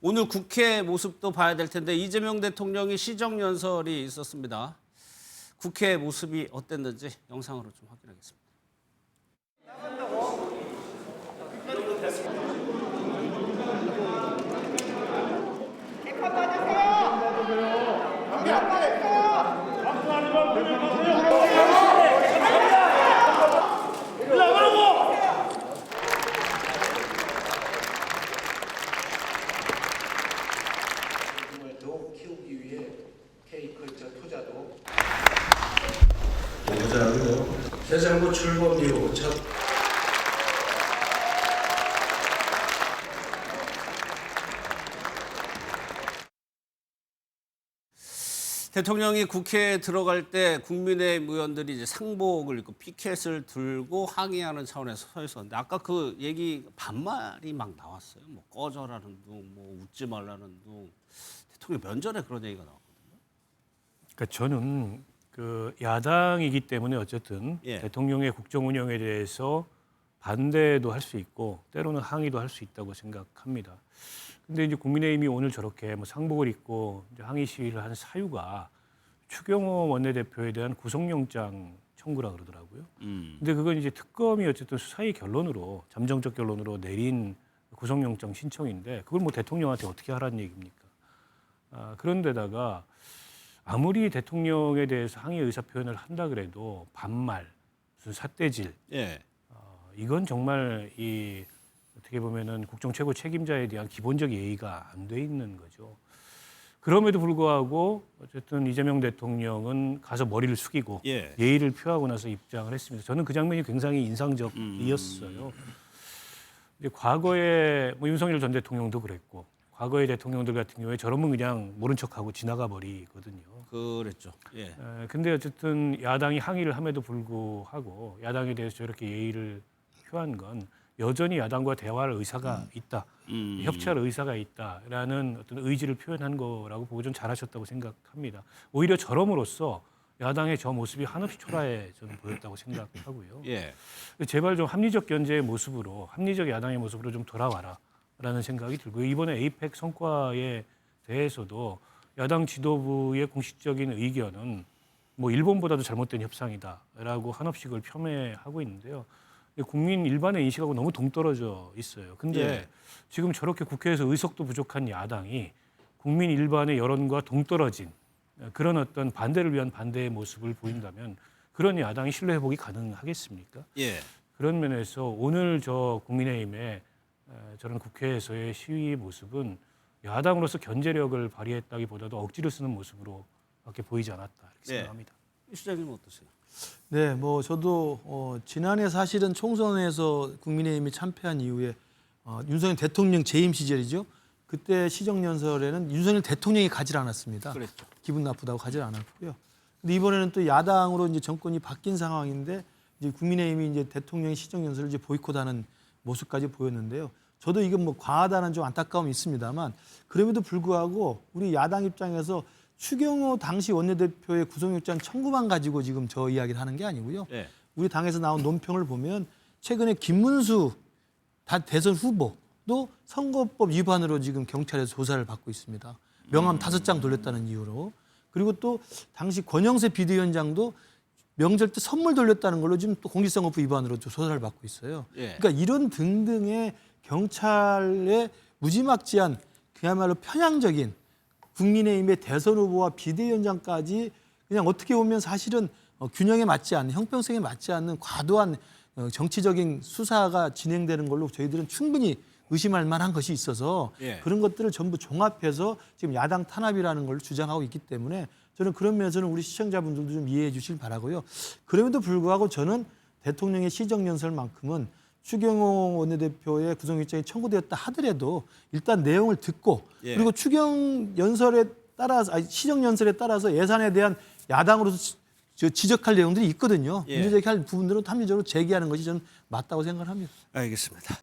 오늘 국회 모습도 봐야 될 텐데 이재명 대통령이 시정연설이 있었습니다. 국회 모습이 어땠는지 영상으로 좀 확인하겠습니다. 더욱 키우기 위해 K컬처 투자도 보자고 세상부 출범 이후 첫 대통령이 국회에 들어갈 때 국민의힘 의원들이 이제 상복을 입고 피켓을 들고 항의하는 차원에서 서 있었는데 아까 그 얘기 반말이 막 나왔어요. 뭐 꺼져라는 둥, 뭐 웃지 말라는 둥. 대통령 면전에 그런 얘기가 나왔거든요. 그러니까 저는 그 야당이기 때문에 어쨌든 대통령의 국정 운영에 대해서 반대도 할 수 있고 때로는 항의도 할 수 있다고 생각합니다. 근데 이제 국민의힘이 오늘 저렇게 뭐 상복을 입고 이제 항의 시위를 한 사유가 추경호 원내대표에 대한 구속영장 청구라 그러더라고요. 근데 그건 이제 특검이 어쨌든 수사의 결론으로 잠정적 결론으로 내린 구속영장 신청인데 그걸 뭐 대통령한테 어떻게 하라는 얘기입니까? 그런데다가 아무리 대통령에 대해서 항의 의사 표현을 한다 그래도 반말, 무슨 삿대질, 이건 정말 이 어떻게 보면은 국정 최고 책임자에 대한 기본적 예의가 안 돼 있는 거죠. 그럼에도 불구하고 어쨌든 이재명 대통령은 가서 머리를 숙이고 예의를 표하고 나서 입장을 했습니다. 저는 그 장면이 굉장히 인상적이었어요. 이제 과거에 뭐 윤석열 전 대통령도 그랬고 과거의 대통령들 같은 경우에 저러면 그냥 모른 척하고 지나가 버리거든요. 그랬죠. 근데 어쨌든 야당이 항의를 함에도 불구하고 야당에 대해서 저렇게 예의를 표한 건 여전히 야당과 대화할 의사가 있다, 협치할 의사가 있다라는 어떤 의지를 표현한 거라고 보고 좀 잘하셨다고 생각합니다. 오히려 저럼으로써 야당의 저 모습이 한없이 초라해 저는 보였다고 생각하고요. 제발 좀 합리적 견제의 모습으로, 합리적 야당의 모습으로 좀 돌아와라라는 생각이 들고요. 이번에 에이펙 성과에 대해서도 야당 지도부의 공식적인 의견은 뭐 일본보다도 잘못된 협상이다라고 한없이 그걸 폄훼하고 있는데요. 국민 일반의 인식하고 너무 동떨어져 있어요. 근데 지금 저렇게 국회에서 의석도 부족한 야당이 국민 일반의 여론과 동떨어진 그런 어떤 반대를 위한 반대의 모습을 보인다면 그런 야당이 신뢰 회복이 가능하겠습니까? 그런 면에서 오늘 저 국민의힘의 저런 국회에서의 시위 모습은 야당으로서 견제력을 발휘했다기보다도 억지를 쓰는 모습으로밖에 보이지 않았다 이렇게 생각합니다. 이 시장님은 어떠세요? 네, 뭐 저도 지난해 사실은 총선에서 국민의힘이 참패한 이후에 윤석열 대통령 재임 시절이죠. 그때 시정연설에는 윤석열 대통령이 가지 않았습니다. 그랬죠. 기분 나쁘다고 가지 않았고요. 근데 이번에는 또 야당으로 이제 정권이 바뀐 상황인데 이제 국민의힘이 이제 대통령 시정연설을 이제 보이콧하는 모습까지 보였는데요. 저도 이건 뭐 과하다는 좀 안타까움이 있습니다만 그럼에도 불구하고 우리 야당 입장에서 추경호 당시 원내대표의 구속영장 청구만 가지고 지금 저 이야기를 하는 게 아니고요. 우리 당에서 나온 논평을 보면 최근에 김문수 대선 후보도 선거법 위반으로 지금 경찰에서 조사를 받고 있습니다. 명함 5장 돌렸다는 이유로. 그리고 또 당시 권영세 비대위원장도 명절 때 선물 돌렸다는 걸로 지금 또 공직선거법 위반으로 조사를 받고 있어요. 그러니까 이런 등등의 경찰의 무지막지한 그야말로 편향적인 국민의힘의 대선 후보와 비대위원장까지 그냥 어떻게 보면 사실은 균형에 맞지 않는 형평성에 맞지 않는 과도한 정치적인 수사가 진행되는 걸로 저희들은 충분히 의심할 만한 것이 있어서 그런 것들을 전부 종합해서 지금 야당 탄압이라는 걸 주장하고 있기 때문에 저는 그런 면에서는 우리 시청자분들도 좀 이해해 주실 바라고요. 그럼에도 불구하고 저는 대통령의 시정연설만큼은 추경호 원내대표의 구속영장이 청구되었다 하더라도 일단 내용을 듣고 그리고 추경연설에 따라서 시정연설에 따라서 예산에 대한 야당으로서 지적할 내용들이 있거든요. 문제제기할 부분들은 합리적으로 제기하는 것이 저는 맞다고 생각을 합니다. 알겠습니다.